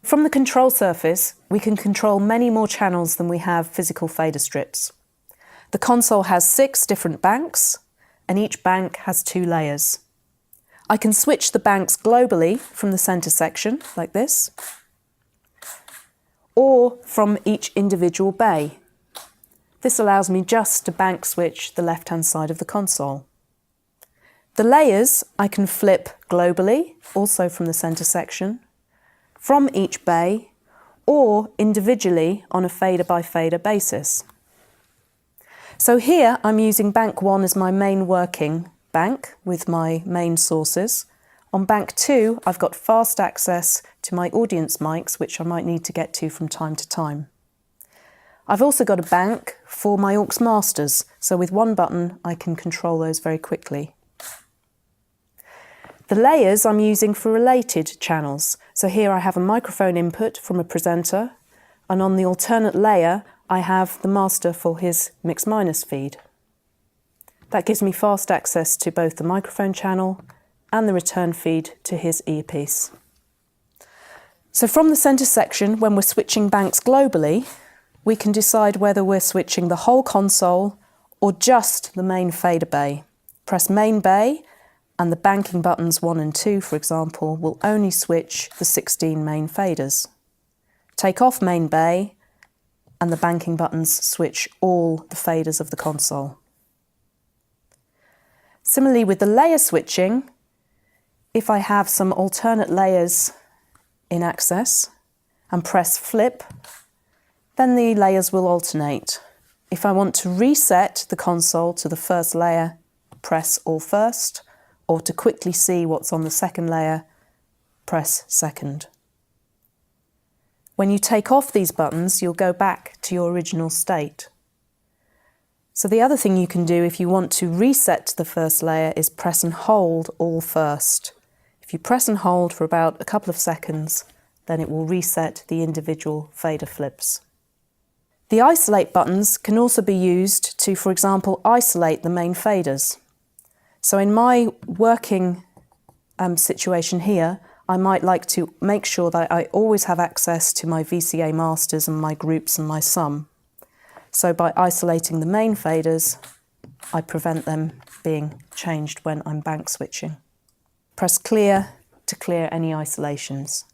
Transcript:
From the control surface, we can control many more channels than we have physical fader strips. The console has 6 different banks, and each bank has 2 layers. I can switch the banks globally from the center section, like this, or from each individual bay. This allows me just to bank switch the left-hand side of the console. The layers I can flip globally, also from the center section, from each bay, or individually on a fader by fader basis. So here I'm using bank 1 as my main working bank with my main sources. On bank 2 I've got fast access to my audience mics, which I might need to get to from time to time. I've also got a bank for my aux masters, so with one button I can control those very quickly. The layers I'm using for related channels. So here I have a microphone input from a presenter, and on the alternate layer I have the master for his mix minus feed. That gives me fast access to both the microphone channel and the return feed to his earpiece. So from the center section, when we're switching banks globally, we can decide whether we're switching the whole console or just the main fader bay. Press main bay, and the banking buttons 1 and 2, for example, will only switch the 16 main faders. Take off main bay, and the banking buttons switch all the faders of the console. Similarly with the layer switching, if I have some alternate layers in access and press flip, then the layers will alternate. If I want to reset the console to the first layer, press all first, or to quickly see what's on the second layer, press second. When you take off these buttons, you'll go back to your original state. So the other thing you can do if you want to reset the first layer is press and hold all first. If you press and hold for about a couple of seconds, then it will reset the individual fader flips. The isolate buttons can also be used to, for example, isolate the main faders. So in my working situation here, I might like to make sure that I always have access to my VCA masters and my groups and my sum. So by isolating the main faders, I prevent them being changed when I'm bank switching. Press clear to clear any isolations.